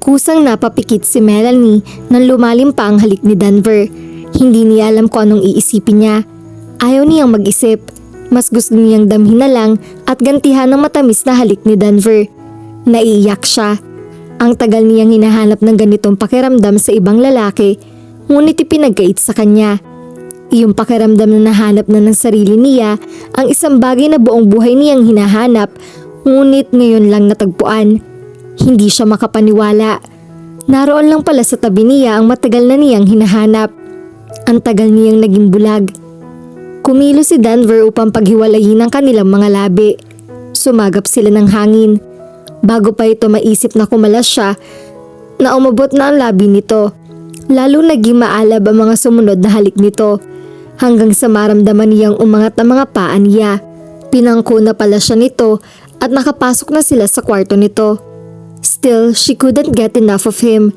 Kusang napapikit si Melanie nang lumalim pa ang halik ni Denver. Hindi niya alam kung anong iisipin niya. Ayaw niyang mag-isip. Mas gusto niyang damhin na lang at gantihan ng matamis na halik ni Denver. Naiiyak siya. Ang tagal niyang hinahanap ng ganitong pakiramdam sa ibang lalaki, ngunit ipinagkait sa kanya. Iyong pakiramdam na nahanap na ng sarili niya ang isang bagay na buong buhay niyang hinahanap, ngunit ngayon lang natagpuan. Hindi siya makapaniwala. Naroon lang pala sa tabi niya ang matagal na niyang hinahanap. Ang tagal niyang naging bulag. Kumilos si Denver upang paghiwalayin ang kanilang mga labi. Sumagap sila ng hangin. Bago pa ito maisip na kumalas siya, na umabot na ang labi nito. Lalo naging maalab ang mga sumunod na halik nito. Hanggang sa maramdaman niyang umangat ang mga paa niya. Pinangko na pala siya nito at nakapasok na sila sa kwarto nito. Still, she couldn't get enough of him.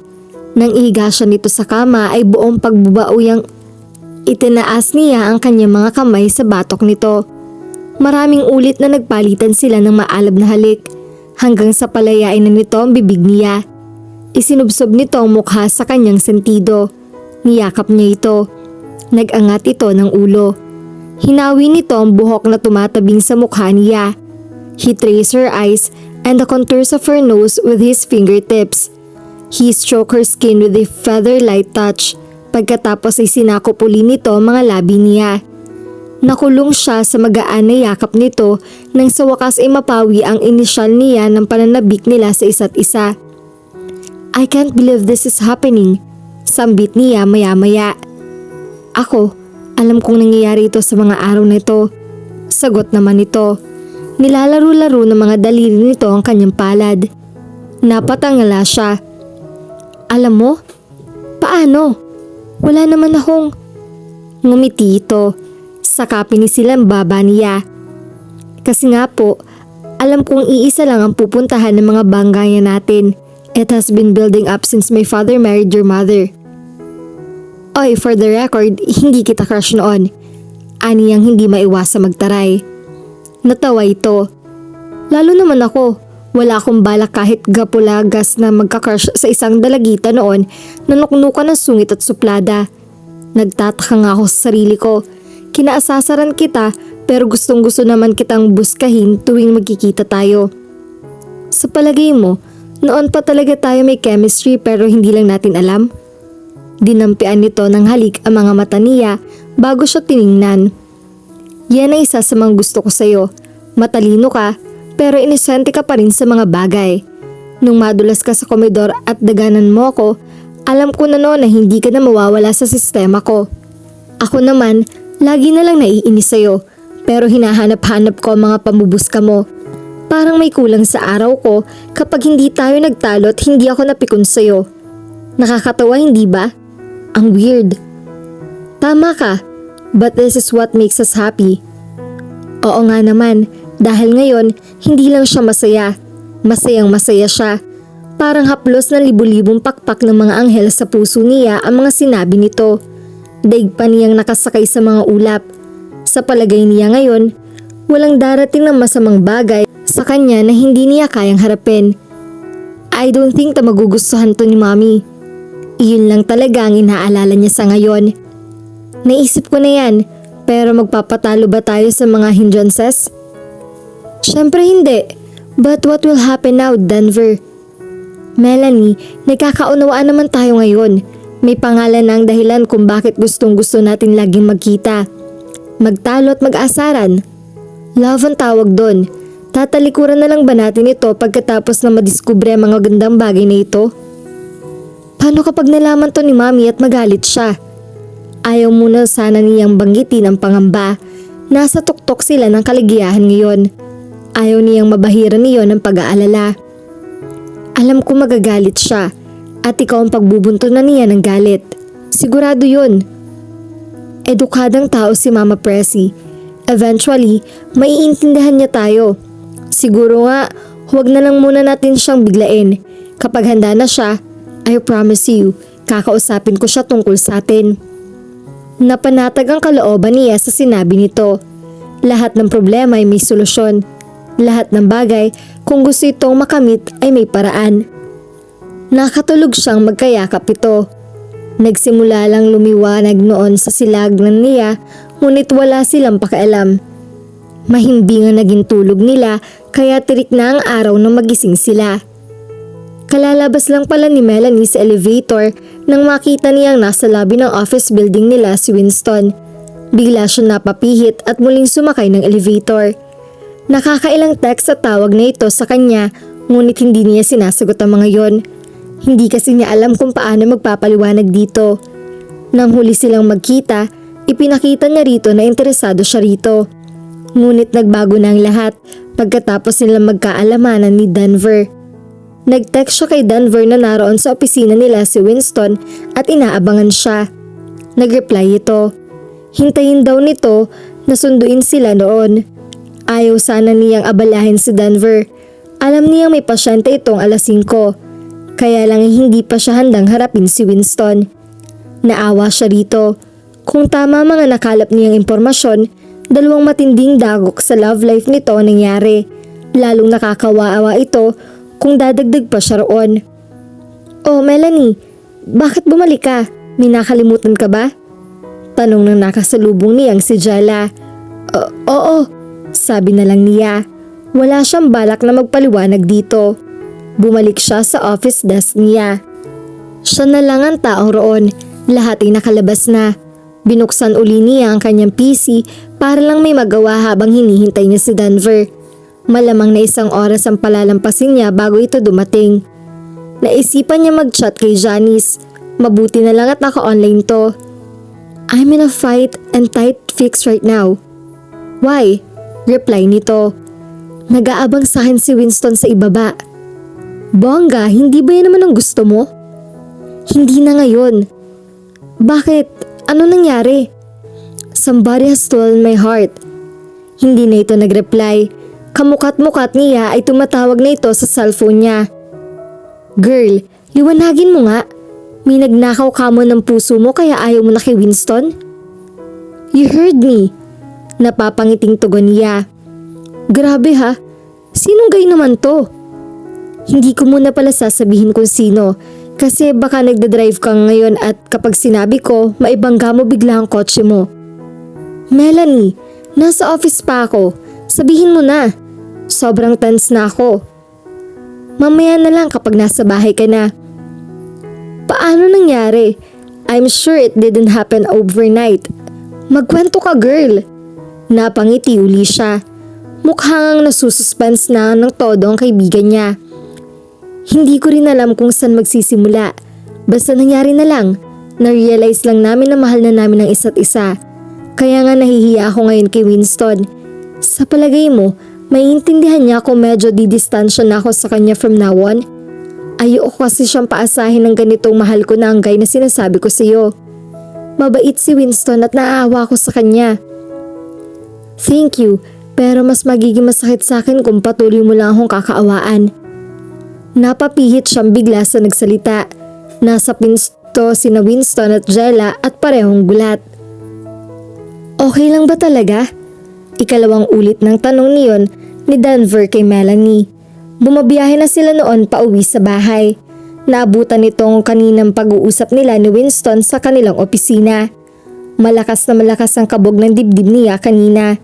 Nang ihiga siya nito sa kama ay buong pagbubauyang itinaas niya ang kanyang mga kamay sa batok nito. Maraming ulit na nagpalitan sila ng maalab na halik hanggang sa palayain na nito ang bibig niya. Isinubsob nito ang mukha sa kanyang sentido. Niyakap niya ito. Nag-angat ito ng ulo. Hinawi nito ang buhok na tumatabing sa mukha niya. He traced her eyes and the contours of her nose with his fingertips. He stroked her skin with a feather-light touch. Pagkatapos ay sinakop uli nito ang mga labi niya. Nakulong siya sa magaan na yakap nito nang sa wakas ay mapawi ang inisyal niya ng pananabik nila sa isa't isa. I can't believe this is happening, sambit niya maya-maya. Ako, alam kong nangyayari ito sa mga araw na ito. Sagot naman ito. Nilalaro-laro ng mga daliri nito ang kanyang palad. Napatangala siya. Alam mo? Paano? Wala naman akong... Ngumiti ito. Saka pinisilang baba niya. Kasi nga po, alam kong iisa lang ang pupuntahan ng mga banggayan natin. It has been building up since my father married your mother. Oy, for the record, hindi kita crush noon. Aniyang hindi maiwasa magtaray. Natawa ito. Lalo naman ako. Wala akong balak kahit gapulagas na magka-crush sa isang dalagita noon na nuknukan ng sungit at suplada. Nagtataka nga ako sa sarili ko. Kinaasasaran kita pero gustong gusto naman kitang buskahin tuwing magkikita tayo. Sa palagay mo, noon pa talaga tayo may chemistry pero hindi lang natin alam? Dinampian nito ng halik ang mga mata niya bago siya tiningnan. Yan ay isa sa mga gusto ko sa'yo. Matalino ka, pero inosente ka pa rin sa mga bagay. Nung madulas ka sa komedor at daganan mo ako, alam ko na noon na hindi ka na mawawala sa sistema ko. Ako naman, lagi na lang naiinis sa'yo, pero hinahanap-hanap ko ang mga pamubuska mo. Parang may kulang sa araw ko kapag hindi tayo nagtalo at hindi ako napikon sa'yo. Nakakatawa, hindi ba? Ang weird. Tama ka, but this is what makes us happy. Oo nga naman. Dahil ngayon, hindi lang siya masaya. Masayang masaya siya. Parang haplos na libu-libong pakpak ng mga anghel sa puso niya ang mga sinabi nito. Daig pa niyang nakasakay sa mga ulap. Sa palagay niya ngayon, walang darating na masamang bagay sa kanya na hindi niya kayang harapin. I don't think na magugustuhan to ni Mommy. Iyon lang talaga ang inaalala niya sa ngayon. Naisip ko na yan, pero magpapatalo ba tayo sa mga hindrances? Siyempre hindi. But what will happen now, Denver? Melanie, nagkakaunawaan naman tayo ngayon. May pangalan na ang dahilan kung bakit gustong gusto natin laging magkita. Magtalo at mag-asaran. Love ang tawag doon. Tatalikuran na lang ba natin ito pagkatapos na madiskubre ang mga gandang bagay na ito? Paano kapag nalaman to ni Mommy at magalit siya? Ayaw muna sana niyang banggitin ang pangamba. Nasa tuktok sila ng kaligayahan ngayon. Ayaw niyang mabahiran niyon ng pag-aalala. Alam ko magagalit siya at ikaw ang pagbubunto na niya ng galit. Sigurado yun. Edukadang tao si Mama Pressy. Eventually, maiintindihan niya tayo. Siguro nga, huwag na lang muna natin siyang biglain. Kapag handa na siya, I promise you, kakausapin ko siya tungkol sa atin. Napanatag ang kalooban niya sa sinabi nito. Lahat ng problema ay may solusyon. Lahat ng bagay, kung gusto itong makamit ay may paraan. Nakatulog siyang magkayakap ito. Nagsimula lang lumiwanag noon sa silagnan niya, ngunit wala silang pakialam. Mahimbing ang naging tulog nila kaya tirik na ang araw nang magising sila. Kalalabas lang pala ni Melanie sa elevator nang makita niyang nasa lobby ng office building nila si Winston. Bigla siya napapihit at muling sumakay ng elevator. Nakakailang text at tawag na ito sa kanya, ngunit hindi niya sinasagot ang mga yon. Hindi kasi niya alam kung paano magpapaliwanag dito. Nang huli silang magkita, ipinakita niya rito na interesado siya rito. Ngunit nagbago na ang lahat pagkatapos nilang magkaalamanan ni Denver. Nag-text siya kay Denver na naroon sa opisina nila si Winston at inaabangan siya. Nag-reply ito. Hintayin daw nito na sunduin sila noon. Ayaw sana niyang abalahin si Denver. Alam niyang may pasyente itong alas 5. Kaya lang hindi pa siya handang harapin si Winston. Naawa siya rito. Kung tama mga nakalap niyang impormasyon, dalawang matinding dagok sa love life nito nangyari. Lalong nakakawaawa ito kung dadagdag pa siya roon. Oh Melanie, bakit bumalik ka? May nakalimutan ka ba? Tanong ng nakasalubong niyang si Jella. Oo, sabi na lang niya. Wala siyang balak na magpaliwanag dito. Bumalik siya sa office desk niya. Siya na lang ang tao roon, lahat ay nakalabas na. Binuksan uli niya ang kanyang PC para lang may magawa habang hinihintay niya si Denver. Malamang na 1 oras ang palalampasin niya bago ito dumating. Naisipan niya mag-chat kay Janice. Mabuti na lang at naka-online to. I'm in a fight and tight fix right now. Why? Reply nito. Nag-aabang sa akin si Winston sa ibaba. Bongga, hindi ba yan naman ang gusto mo? Hindi na ngayon. Bakit? Ano nangyari? Somebody has stolen my heart. Hindi na ito nagreply. Kamukat-mukat niya ay tumatawag na ito sa cellphone niya. Girl, liwanagin mo nga. May nagnakaw ka mo ng puso mo kaya ayaw mo na kay Winston? You heard me. Napapangiting tugon niya. Grabe ha. Sinong gay naman to? Hindi ko muna pala sasabihin kung sino kasi baka nagdadrive ka ngayon at kapag sinabi ko, maibangga mo bigla ang kotse mo. Melanie, nasa office pa ako. Sabihin mo na. Sobrang tense na ako. Mamaya na lang kapag nasa bahay ka na. Paano nangyari? I'm sure it didn't happen overnight. Magkwento ka girl. Napangiti uli siya. Mukhang nasususpense na ng todo ang kaibigan niya. Hindi ko rin alam kung saan magsisimula. Basta nangyari na lang. Na-realize lang namin na mahal na namin ang isa't isa. Kaya nga nahihiya ako ngayon kay Winston. Sa palagay mo, maiintindihan niya kung medyo didistansya na ako sa kanya from now on? Ayoko kasi siyang paasahin ng ganitong mahal ko na ang guy na sinasabi ko sa iyo. Mabait si Winston at naaawa ko sa kanya. Thank you, pero mas magiging masakit sa akin kung patuloy mo lang akong kakaawaan. Napapihit siyang bigla sa nagsalita. Nasa pinsto sina Winston at Jella at parehong gulat. Okay lang ba talaga? Ikalawang ulit ng tanong niyon ni Denver kay Melanie. Bumabiyahe na sila noon pauwi sa bahay. Naabutan nitong kaninang pag-uusap nila ni Winston sa kanilang opisina. Malakas na malakas ang kabog ng dibdib niya kanina.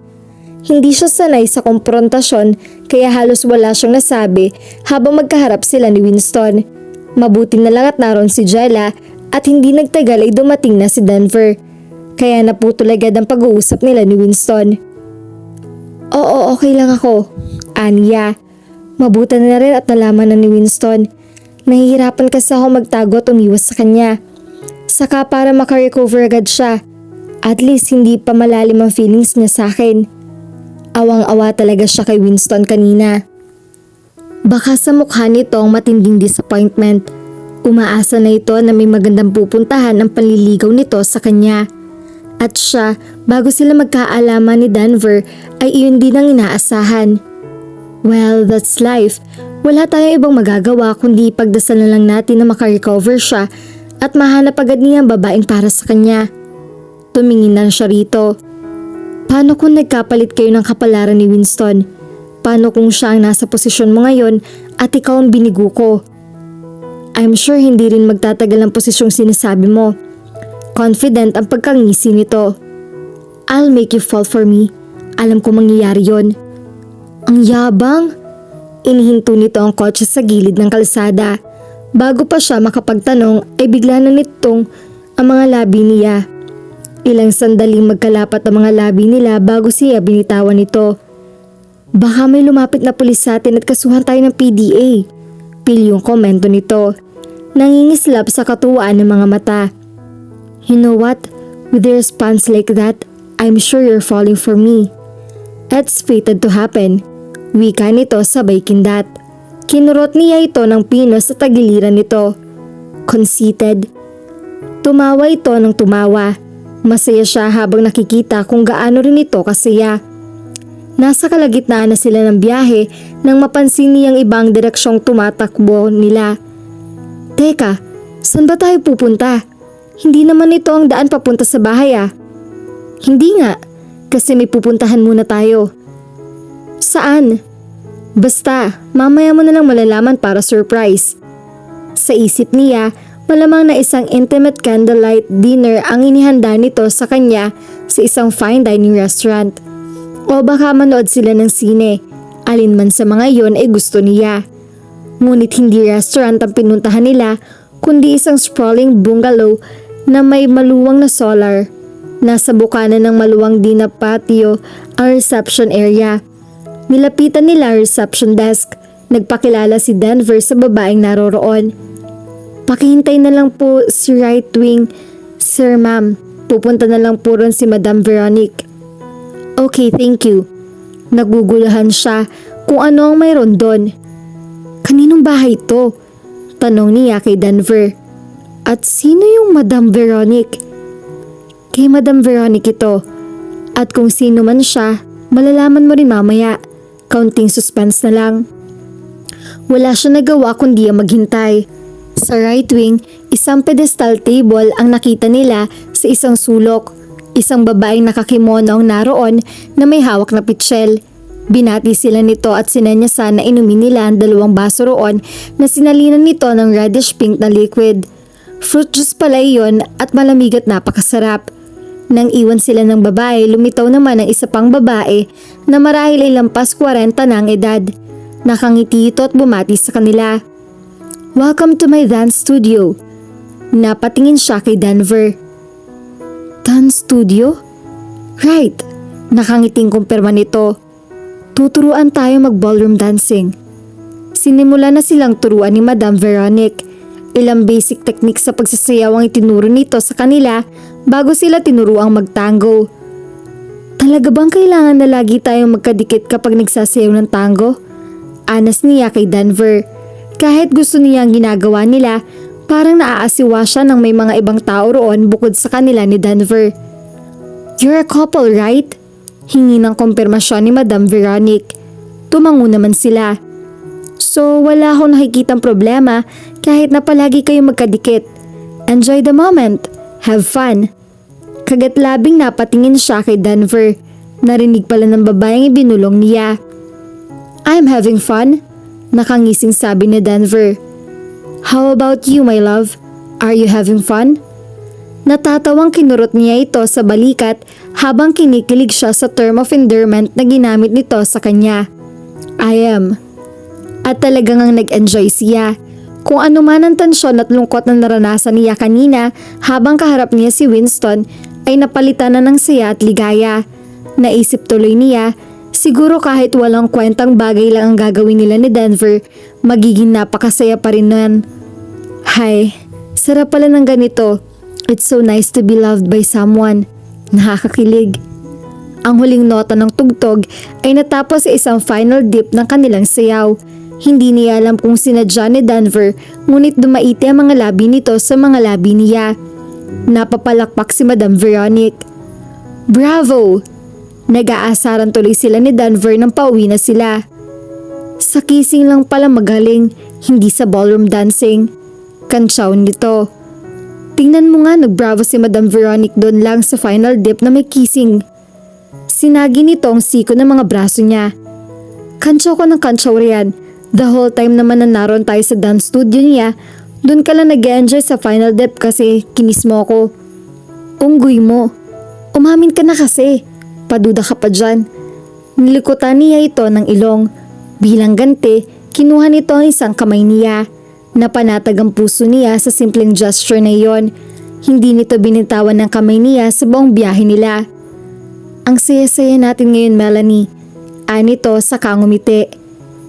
Hindi siya sanay sa komprontasyon kaya halos wala siyang nasabi habang magkaharap sila ni Winston. Mabuti na lang at naroon si Jella at hindi nagtagal ay dumating na si Denver. Kaya naputol agad ang pag-uusap nila ni Winston. Oo, okay lang ako. Aniya. Mabuti na rin at nalaman na ni Winston. Nahihirapan kasi ako magtago at umiwas sa kanya. Saka para makarecover agad siya. At least hindi pa malalim ang feelings niya sa akin. Awang-awa talaga siya kay Winston kanina. Baka sa mukha nito ang matinding disappointment. Umaasa na ito na may magandang pupuntahan ang panliligaw nito sa kanya. At siya, bago sila magkaalaman ni Denver, ay iyon din ang inaasahan. Well, that's life. Wala tayong ibang magagawa kundi pagdasal na lang natin na makarecover siya at mahanap agad niya ang babaeng para sa kanya. Tumingin na siya rito. Paano kung nagkapalit kayo ng kapalaran ni Winston? Paano kung siya ang nasa posisyon mo ngayon at ikaw ang binigo ko? I'm sure hindi rin magtatagal ang posisyong sinasabi mo. Confident ang pagkangisi nito. I'll make you fall for me. Alam ko mangyayari yon. Ang yabang. Inihinto nito ang kotse sa gilid ng kalsada. Bago pa siya makapagtanong ay bigla na nitong ang mga labi niya. Ilang sandaling magkalapat ang mga labi nila bago siya binitawan nito. Baka may lumapit na pulis sa atin at kasuhan tayo ng PDA. Pilyong komento nito. Nangingislap sa katuwaan ng mga mata. You know what? With a response like that, I'm sure you're falling for me. It's fated to happen. Wika nito sabay kindat. Kinurot niya ito ng pino sa tagiliran nito. Conceited. Tumawa ito ng tumawa. Masaya siya habang nakikita kung gaano rin ito kasaya. Nasa kalagitnaan na sila ng biyahe nang mapansin niyang ibang direksyong tumatakbo nila. Teka, saan ba tayo pupunta? Hindi naman ito ang daan papunta sa bahay ah. Hindi nga, kasi may pupuntahan muna tayo. Saan? Basta, mamaya mo na lang malalaman para surprise. Sa isip niya, malamang na isang intimate candlelight dinner ang inihanda nito sa kanya sa isang fine dining restaurant. O baka manood sila ng sine, alin man sa mga yon ay gusto niya. Ngunit hindi restaurant ang pinuntahan nila, kundi isang sprawling bungalow na may maluwang na solar. Nasa bukana ng maluwang din na patio ang reception area. Nilapitan nila ang reception desk. Nagpakilala si Denver sa babaeng naroroon. Pakihintay na lang po si right wing, sir ma'am. Pupunta na lang po ron si Madam Veronique. Okay, thank you. Nagugulahan siya kung ano ang mayroon doon. Kaninong bahay ito? Tanong niya kay Denver. At sino yung Madam Veronique? Kay Madam Veronique ito. At kung sino man siya, malalaman mo rin mamaya. Kaunting suspense na lang. Wala siya nagawa kundi ang maghintay. Sa right wing, isang pedestal table ang nakita nila sa isang sulok. Isang babaeng nakakimono ang naroon na may hawak na pitsyel. Binati sila nito at sinenyasan na inumin nila ang 2 baso roon na sinalinan nito ng reddish pink na liquid. Fruit juice pala iyon at malamig at napakasarap. Nang iwan sila ng babae, lumitaw naman ang isa pang babae na marahil ay lampas 40 na ang edad. Nakangiti ito at bumati sa kanila. Welcome to my dance studio. Napatingin siya kay Denver. Dance studio? Right, nakangiting kumpirma nito. Tuturuan tayo mag-ballroom dancing. Sinimula na silang turuan ni Madam Veronique. Ilang basic techniques sa pagsasayaw ang itinuro nito sa kanila bago sila tinuruang magtango. Talaga bang kailangan na lagi tayong magkadikit kapag nagsasayaw ng tango? Anas niya kay Denver. Kahit gusto niya ang ginagawa nila, parang naaasiwa siya ng may mga ibang tao roon bukod sa kanila ni Denver. You're a couple, right? Hingi ng kumpirmasyon ni Madam Veronique. Tumango naman sila. So wala akong nakikitang problema kahit na palagi kayo magkadikit. Enjoy the moment. Have fun. Kagatlabing napatingin siya kay Denver. Narinig pala ng babaeng ibinulong niya. I'm having fun. Nakangising sabi ni Denver. How about you, my love? Are you having fun? Natatawang kinurot niya ito sa balikat habang kinikilig siya sa term of endearment na ginamit nito sa kanya. I am. At talagang ang nag-enjoy siya. Kung ano man ang tensyon at lungkot na naranasan niya kanina habang kaharap niya si Winston ay napalitan na ng saya at ligaya. Naisip tuloy niya, siguro kahit walang kwentang bagay lang ang gagawin nila ni Denver, magiging napakasaya pa rin nun. Hay, sarap pala ng ganito. It's so nice to be loved by someone. Nakakakilig. Ang huling nota ng tugtog ay natapos sa isang final dip ng kanilang sayaw. Hindi niya alam kung sinadya ni Denver, ngunit dumaiti ang mga labi nito sa mga labi niya. Napapalakpak si Madam Veronique. Bravo! Nag-aasaran tuloy sila ni Denver nang pauwi na sila. Sa kissing lang pala magaling, hindi sa ballroom dancing. Kantsaw nito. Tingnan mo nga, nag-bravo si Madam Veronique doon lang sa final dip na may kissing. Sinagi nito ang siko ng mga braso niya. Kantsaw ko ng kantsaw riyan. The whole time naman na naroon tayo sa dance studio niya, Doon ka lang nag-enjoy sa final dip kasi kinis mo ako. Unggoy mo. Umamin ka na kasi. Paduda ka pa dyan. Nilikutan niya ito ng ilong. Bilang ganti, kinuha nito ang isang kamay niya. Napanatag ang puso niya sa simpleng gesture na iyon. Hindi nito binitawan ng kamay niya sa buong biyahe nila. Ang saya-saya natin ngayon, Melanie. Anito sa kangumiti.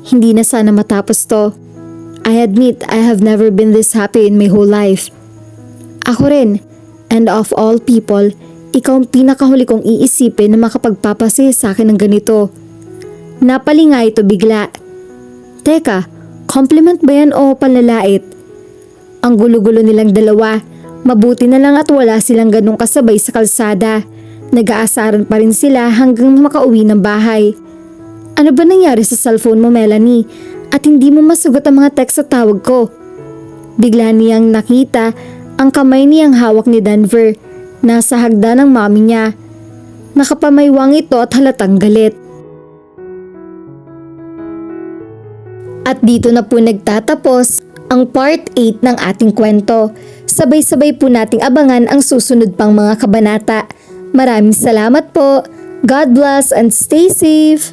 Hindi na sana matapos to. I admit I have never been this happy in my whole life. Ako rin. And of all people, ikaw ang pinakahuli kong iisipin na makapagpapasaya sa akin ng ganito. Napalinga ito bigla. Teka, compliment ba yan o panlalait? Ang gulo-gulo nilang dalawa. Mabuti na lang at wala silang ganong kasabay sa kalsada. Nag-aasaran pa rin sila hanggang makauwi ng bahay. Ano ba nangyari sa cellphone mo, Melanie? At hindi mo masagot ang mga text at tawag ko? Bigla niyang nakita ang kamay niyang hawak ni Denver. Nasa hagdan ng mami niya. Nakapamaywang ito at halatang galit. At dito na po nagtatapos ang part 8 ng ating kwento. Sabay-sabay po nating abangan ang susunod pang mga kabanata. Maraming salamat po. God bless and stay safe.